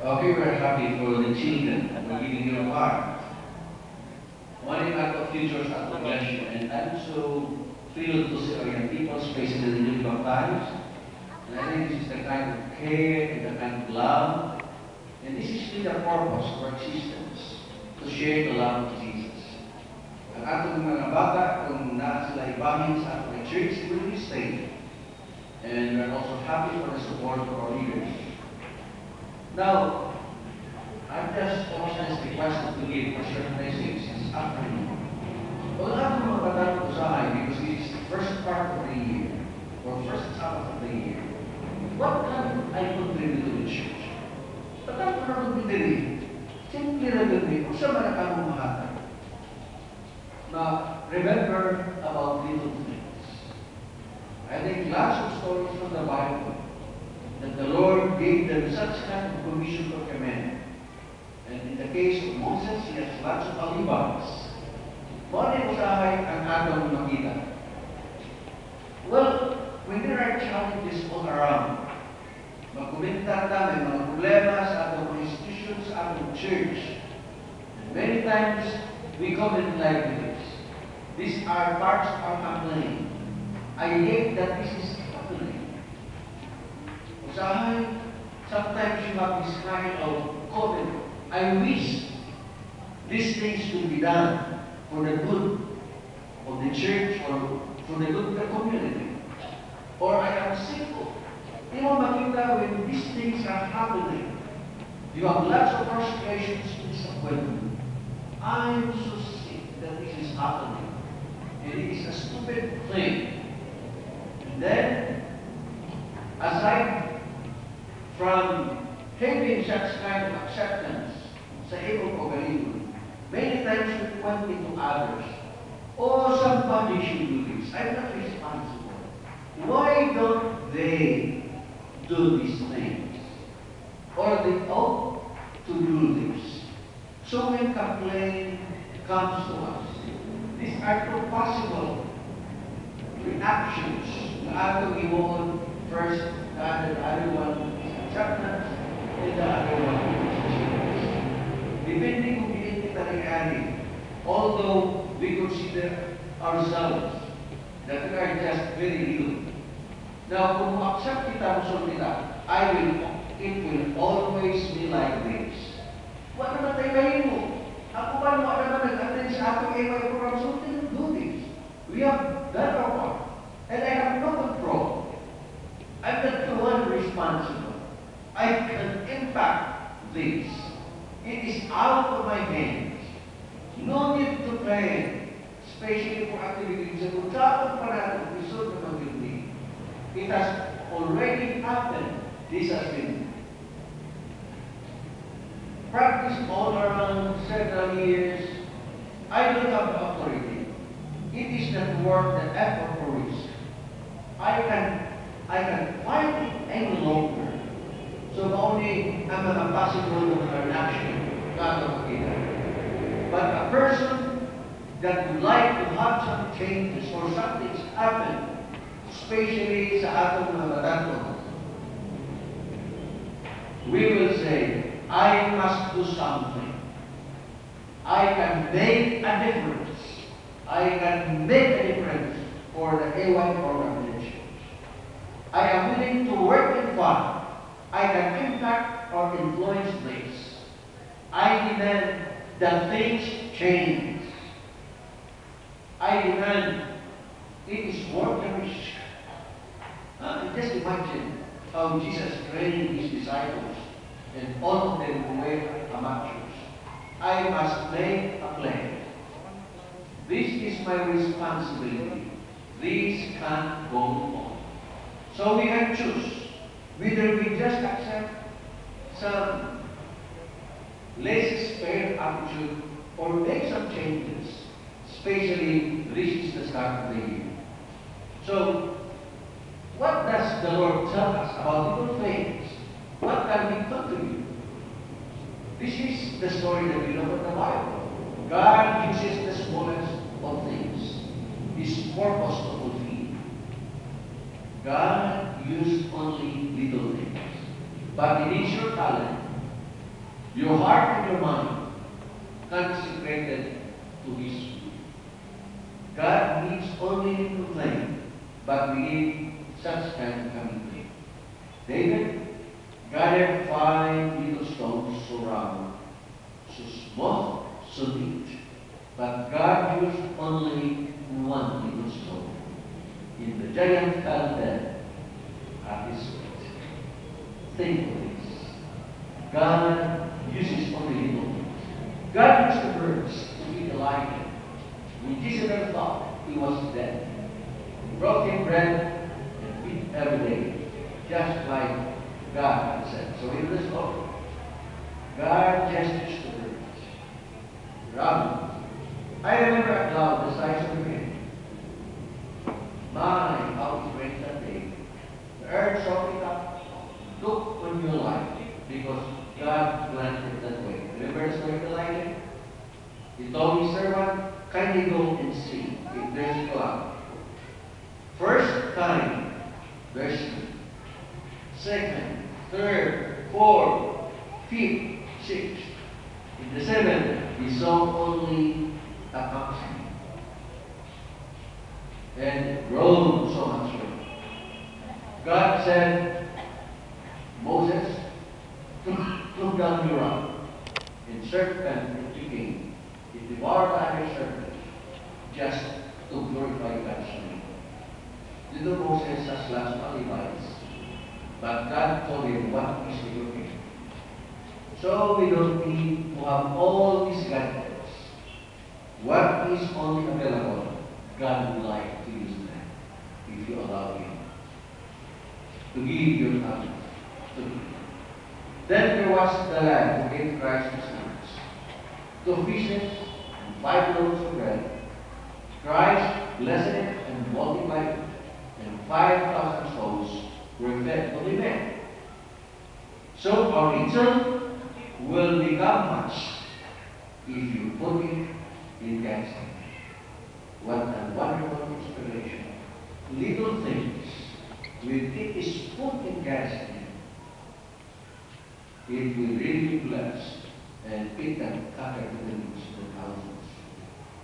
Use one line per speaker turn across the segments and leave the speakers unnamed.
Okay, we're happy for the children for giving you a car. One act of futures at bless you. And I'm so thrilled to see our young people, especially in the difficult times. And I think this is the kind of care and the kind of love. And this is really the purpose of our existence, to share the love of Jesus. Ang atong mga bata, kung na sila ibahin sa atong church, will be stay. And we're also happy for the support of our leaders. Now, I'm just almost requested to give a certain message this afternoon. Well, I'm going to usahay because it's the first part of the year, or first Sabbath of the year. What can I contribute to the church? But I'm going to contribute. Simply remember, kung sa mga kamong mahatag, na remember about little things. I think lots of stories from the Bible that the Lord gave them such kind of commission or command. And in the case of Moses, he has lots of alibis. Muna usahay ang atong makita. Well, when there are challenges all around, magkumentar namin mga problema sa atong institutions, sa atong church. And many times, we comment like this. These are parts of our complaint. I hate that this is happening. Usahay, sometimes you have this kind of comment. I wish these things could be done for the good of the church or for the good of the community. Or I am simple. You know, makita, when these things are happening, you have lots of frustrations and disappointment. I'm so sick that this is happening. And it is a stupid thing. And then, aside from having such kind of acceptance sa iyong pagalingon, many times we point it to others. Oh, somebody should do this. I'm not responsible. Why don't they do these things? Or they ought to do this. So when complaint comes to us, these are two possible reactions. The other we want first, the other one is acceptance, and the other one is change. Depending kung hindi kita nangyari, although we consider ourselves that we are just very little. Now, kung accept kita, musul kita, it will always be like this. What naman tayo kayo mo? Ako ba mo naman nag-attend sa atong AY program, so we can do this. We have done our part. And I have no control. I'm not the one responsible. I can impact this. It is out of my hands. No need to pray, especially for activities that will travel pa natin, result na mag-hindi. It has already happened. This has been practiced all around several years. I don't have the authority. It is not worth the effort or risk. I can fight it any longer. So only ang mga possible of an action makakita. But a person that would like to have some changes or something happen, especially sa atong mga batato, we will say, I must do something. I can make a difference. I can make a difference for the AY program in the church. I am willing to work in fun. I can impact or influence this. I demand that things change. I demand it is worth the risk. Just imagine how Jesus trained his disciples and all of them were amateurs. I must make a plan. This is my responsibility. This can't go on. So we can choose whether we just accept some less fair attitude or make some changes, especially this is the start of the year. So, what does the Lord tell us about little things? What can we contribute? This is the story that we know from the Bible. God uses the smallest of things. His purpose to fulfill. God used only little things. But it is your talent. Your heart and your mind consecrated to His will. God needs only to claim, but we need such kind of commitment. David gathered 5 little stones so round, so small, so neat. But God used only 1 little stone. In the giant fell dead at His feet. Think of this. God uses only little things. God used the birds to feed Elijah. When Jezebel thought he was dead, He brought him bread and meat every day, just like God had said. So in this story, God gestures to birds. Robin. I remember a cloud the size of a grain. My, how it rained that day. The earth soaked it up, took on your life, because God planned it that way. Remember the story of Elijah? He told his servant, kindly go and see if there's a cloud. First time, there's 2. Second, third, fourth, fifth, sixth. In the 7th, he saw only a mountain. And it grown so much rain. God said, Moses, took down your rod and serpent it became. It devoured other serpents just to glorify God's name. Little Moses has lost only lives, but God told him what is to do. So we don't need to have all these gadgets. What is only available, God would like to use them if you allow Him to give your talent to Him. Then there was the lad who gave Christ His hands. 2 fishes and 5 loaves of bread. Christ blessed it and multiplied it, and 5,000 souls were fed to the men. So our little will become much if you put it in God's hand. What a wonderful inspiration. Little things, when it is put in God's hand, it will really bless, and it can cover the needs of the thousands.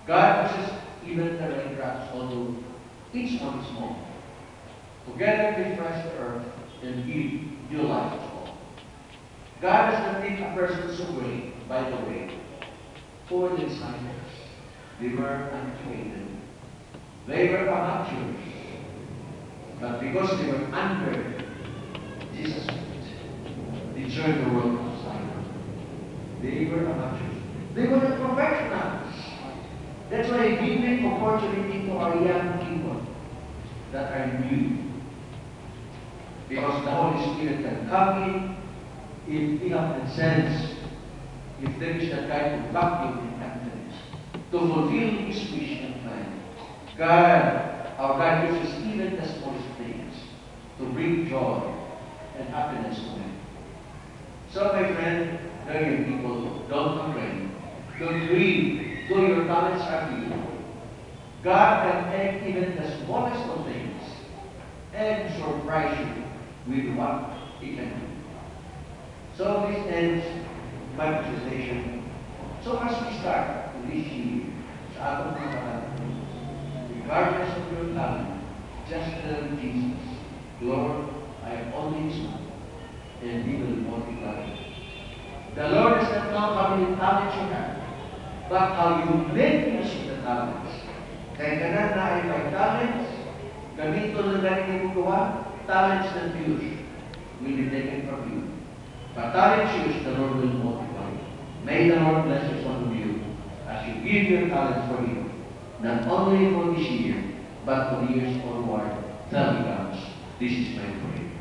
God uses even the raindrops, although each one is small. Together they refresh the earth and give new life to all. God does not make a person so great, by the way, for the disciples. They were uneducated. They were amateurs. But because they were under Jesus' feet, they turned the world upside down. They were amateurs. They were the professionals. That's why I give an opportunity to our young people that are new. Because the Holy Spirit can come in if we have the sense, if there is a kind of vacuum in confidence, to fulfill His wish and plan. Our God uses even the smallest things to bring joy and happiness to men. So, my friend, young people, don't complain. Don't grieve, though your talents are few. God can take even the smallest of things and surprise you with what He can do. So this ends my presentation. So as we start this year, sa atong mga kapatid, regardless of your talent, just tell Jesus, Lord, I am only this one, and He will multiply it. The Lord does not count how many talents you have, but how you make use of the talents. Kaya kanan na ay may talents, gamito na galing mo gawa, talents na use will be taken from you. But talents used, the Lord will multiply. May the Lord bless each one of you as you give your talents for Him, not only for this year, but for years forward till He comes. This is my prayer.